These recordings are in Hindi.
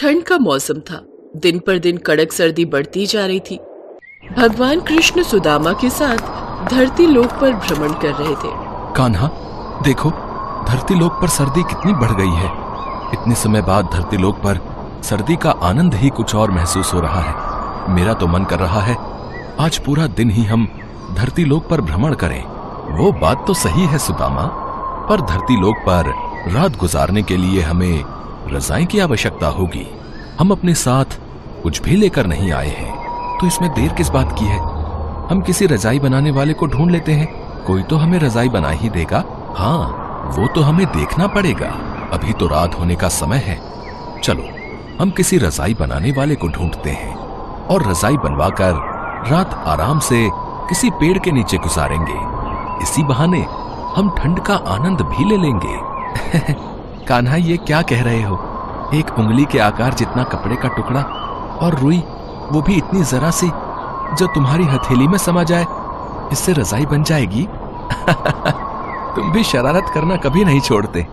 ठंड का मौसम था। दिन पर दिन कड़क सर्दी बढ़ती जा रही थी। भगवान कृष्ण सुदामा के साथ धरती लोक पर भ्रमण कर रहे थे। कान्हा, देखो धरती लोक पर सर्दी कितनी बढ़ गई है। इतने समय बाद धरती लोक पर सर्दी का आनंद ही कुछ और महसूस हो रहा है। मेरा तो मन कर रहा है आज पूरा दिन ही हम धरती लोक पर भ्रमण करें। वो बात तो सही है सुदामा, पर धरती लोक पर रात गुजारने के लिए हमें रजाई की आवश्यकता होगी। हम अपने साथ कुछ भी लेकर नहीं आए हैं, तो इसमें देर किस बात की है। हम किसी रजाई बनाने वाले को ढूंढ लेते हैं। कोई तो हमें रजाई बना ही देगा। हाँ, वो तो हमें देखना पड़ेगा। अभी तो रात होने का समय है। चलो हम किसी रजाई बनाने वाले को ढूंढते हैं और रजाई बनवाकर रात आराम से किसी पेड़ के नीचे गुजारेंगे। इसी बहाने हम ठंड का आनंद भी ले लेंगे। कान्हा, ये क्या कह रहे हो? एक उंगली के आकार जितना कपड़े का टुकड़ा और रुई, वो भी इतनी जरा सी, जो तुम्हारी हथेली में समा जाए, इससे रजाई बन जाएगी? तुम भी शरारत करना कभी नहीं छोड़ते।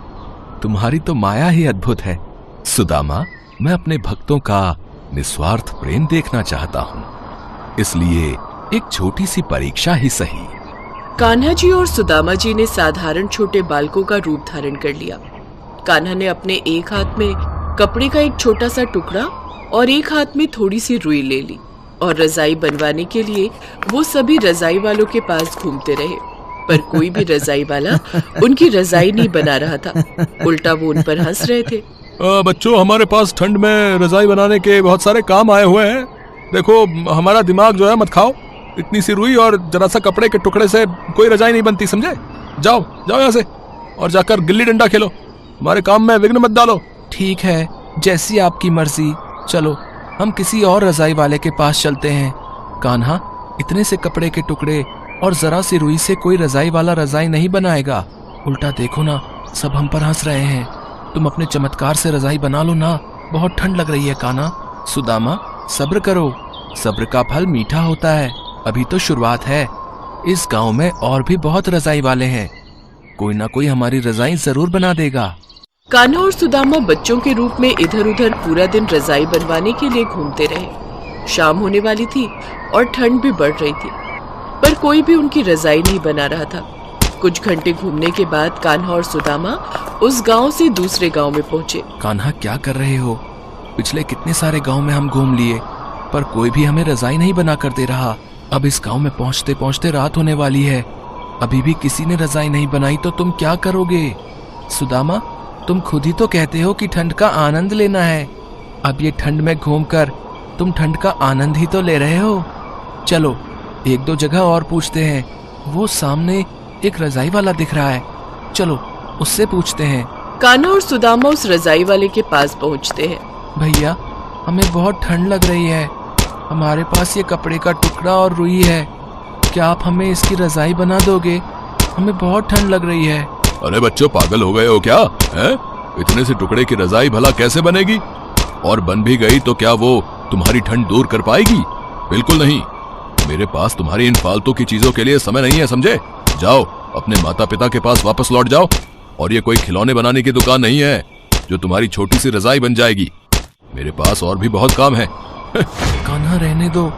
तुम्हारी तो माया ही अद्भुत है। सुदामा, मैं अपने भक्तों का निस्वार्थ प्रेम देखना चाहता हूं, इसलिए एक छोटी सी परीक्षा ही सही। कान्हा जी और सुदामा जी ने साधारण छोटे बालकों का रूप धारण कर लिया। कान्हा ने अपने एक हाथ में कपड़े का एक छोटा सा टुकड़ा और एक हाथ में थोड़ी सी रुई ले ली और रजाई बनवाने के लिए वो सभी रजाई वालों के पास घूमते रहे, पर कोई भी रजाई वाला उनकी रजाई नहीं बना रहा था। उल्टा वो उन पर हंस रहे थे। बच्चों, हमारे पास ठंड में रजाई बनाने के बहुत सारे काम आए हुए हैं। देखो, हमारा दिमाग जो है मत खाओ। इतनी सी रुई और जरा सा कपड़े के टुकड़े से कोई रजाई नहीं बनती, समझे? जाओ जाओ यहाँ से और जाकर गिल्ली डंडा खेलो। हमारे काम में विघ्न मत डालो। ठीक है, जैसी आपकी मर्जी। चलो हम किसी और रजाई वाले के पास चलते हैं। कान्हा, इतने से कपड़े के टुकड़े और जरा सी रुई से कोई रजाई वाला रजाई नहीं बनाएगा। उल्टा देखो ना, सब हम पर हंस रहे हैं। तुम अपने चमत्कार से रजाई बना लो ना। बहुत ठंड लग रही है कान्हा। सुदामा, सब्र करो। सब्र का फल मीठा होता है। अभी तो शुरुआत है। इस गांव में और भी बहुत रजाई वाले हैं। कोई ना कोई हमारी रजाई जरूर बना देगा। कान्हा और सुदामा बच्चों के रूप में इधर उधर पूरा दिन रजाई बनवाने के लिए घूमते रहे। शाम होने वाली थी और ठंड भी बढ़ रही थी, पर कोई भी उनकी रजाई नहीं बना रहा था। कुछ घंटे घूमने के बाद कान्हा और सुदामा उस गांव से दूसरे गांव में पहुंचे। कान्हा, क्या कर रहे हो? पिछले कितने सारे गांव में हम घूम लिए, पर कोई भी हमें रजाई नहीं बना कर दे रहा। अब इस गांव में पहुंचते पहुंचते रात होने वाली है। अभी भी किसी ने रजाई नहीं बनाई, तो तुम क्या करोगे? सुदामा, तुम खुद ही तो कहते हो कि ठंड का आनंद लेना है। अब ये ठंड में घूमकर तुम ठंड का आनंद ही तो ले रहे हो। चलो एक दो जगह और पूछते हैं। वो सामने एक रजाई वाला दिख रहा है, चलो उससे पूछते हैं। कान्हा और सुदामा उस रजाई वाले के पास पहुंचते हैं। भैया, हमें बहुत ठंड लग रही है। हमारे पास ये कपड़े का टुकड़ा और रुई है। क्या आप हमें इसकी रजाई बना दोगे? हमें बहुत ठंड लग रही है। अरे बच्चों, पागल हो गए हो क्या? है? इतने से टुकड़े की रजाई भला कैसे बनेगी? और बन भी गई तो क्या वो तुम्हारी ठंड दूर कर पाएगी? बिल्कुल नहीं। मेरे पास तुम्हारी इन फालतू की चीजों के लिए समय नहीं है, समझे? जाओ अपने माता पिता के पास वापस लौट जाओ। और ये कोई खिलौने बनाने की दुकान नहीं है जो तुम्हारी छोटी सी रजाई बन जाएगी। मेरे पास और भी बहुत काम है। कान्हा, रहने दो,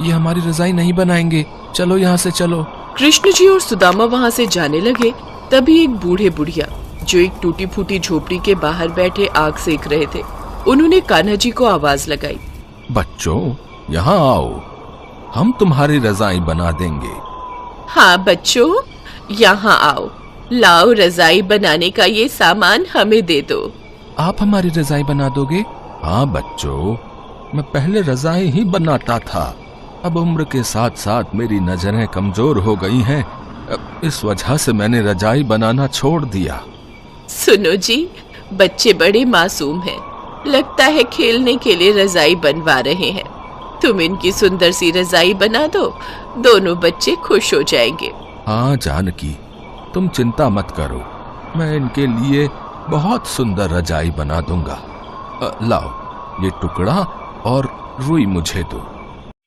ये हमारी रजाई नहीं बनाएंगे। चलो यहाँ से चलो। कृष्ण जी और सुदामा वहाँ से जाने लगे, तभी एक बूढ़े बुढ़िया जो एक टूटी फूटी झोपड़ी के बाहर बैठे आग सेक रहे थे, उन्होंने कान्हा जी को आवाज लगाई। बच्चों, यहाँ आओ, हम तुम्हारी रजाई बना देंगे। हाँ बच्चों, यहाँ आओ, लाओ रजाई बनाने का ये सामान हमें दे दो। आप हमारी रजाई बना दोगे? हाँ बच्चों, मैं पहले रजाई ही बनाता था। अब उम्र के साथ साथ मेरी नजरें कमजोर हो गई हैं। इस वजह से मैंने रजाई बनाना छोड़ दिया। सुनो जी, बच्चे बड़े मासूम हैं। लगता है खेलने के लिए रजाई बनवा रहे हैं। तुम इनकी सुंदर सी रजाई बना दो, दोनों बच्चे खुश हो जाएंगे। हाँ जानकी, तुम चिंता मत करो, मैं इनके लिए बहुत सुंदर रजाई बना दूंगा। लाओ, ये टुकड़ा और रुई मुझे दो।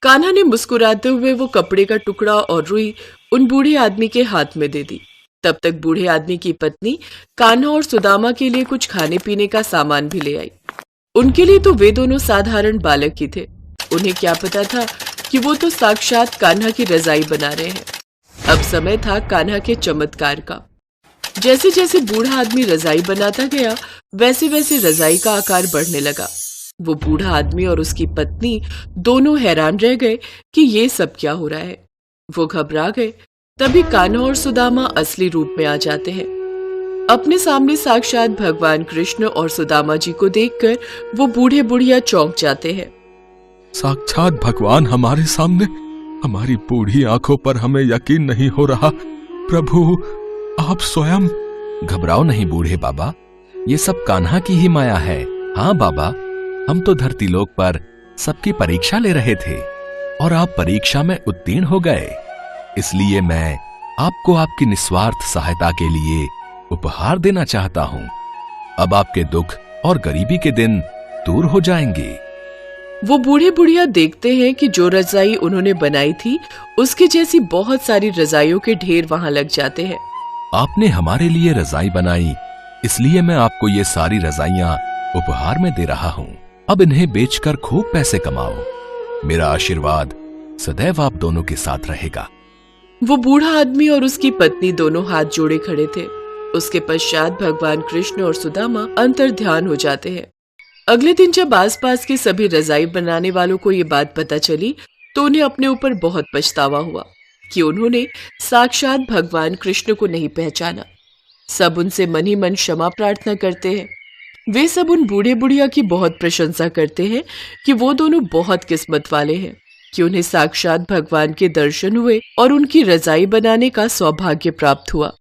कान्हा ने मुस्कुराते हुए वो कपड़े का टुकड़ा और रुई उन बूढ़े आदमी के हाथ में दे दी। तब तक बूढ़े आदमी की पत्नी कान्हा और सुदामा के लिए कुछ खाने पीने का सामान भी ले आई। उनके लिए तो वे दोनों साधारण बालक ही थे। उन्हें क्या पता था कि वो तो साक्षात कान्हा की रजाई बना रहे हैं। अब समय था कान्हा के चमत्कार का। जैसे जैसे बूढ़ा आदमी रजाई बनाता गया, वैसे वैसे रजाई का आकार बढ़ने लगा। वो बूढ़ा आदमी और उसकी पत्नी दोनों हैरान रह गए कि ये सब क्या हो रहा है। वो घबरा गए। तभी कान्हा और सुदामा असली रूप में आ जाते हैं। अपने सामने साक्षात भगवान कृष्ण और सुदामा जी को देखकर वो बूढ़े बुढ़िया चौंक जाते हैं। साक्षात भगवान हमारे सामने, हमारी बूढ़ी आंखों पर हमें यकीन नहीं हो रहा। प्रभु, आप स्वयं। घबराओ नहीं बूढ़े बाबा, ये सब कान्हा की ही माया है। हाँ बाबा, हम तो धरती लोक पर सबकी परीक्षा ले रहे थे और आप परीक्षा में उत्तीर्ण हो गए। इसलिए मैं आपको आपकी निस्वार्थ सहायता के लिए उपहार देना चाहता हूं। अब आपके दुख और गरीबी के दिन दूर हो जाएंगे। वो बूढ़े बुढ़िया देखते हैं कि जो रजाई उन्होंने बनाई थी उसकी जैसी बहुत सारी रजाइयों के ढेर वहां लग जाते हैं। आपने हमारे लिए रजाई बनाई, इसलिए मैं आपको ये सारी रजाइयां उपहार में दे रहा हूं। अब इन्हें बेचकर खूब पैसे कमाओ। मेरा आशीर्वाद सदैव आप दोनों के साथ रहेगा। वो बूढ़ा आदमी और उसकी पत्नी दोनों हाथ जोड़े खड़े थे। उसके पश्चात भगवान कृष्ण और सुदामा अंतर्ध्यान हो जाते हैं। अगले दिन जब आसपास के सभी रजाई बनाने वालों को ये बात पता चली तो उन्हें अपने ऊपर बहुत पछतावा हुआ कि उन्होंने साक्षात भगवान कृष्ण को नहीं पहचाना। सब उनसे मन ही मन क्षमा प्रार्थना करते हैं। वे सब उन बूढ़े बुढ़िया की बहुत प्रशंसा करते हैं कि वो दोनों बहुत किस्मत वाले हैं कि उन्हें साक्षात भगवान के दर्शन हुए और उनकी रजाई बनाने का सौभाग्य प्राप्त हुआ।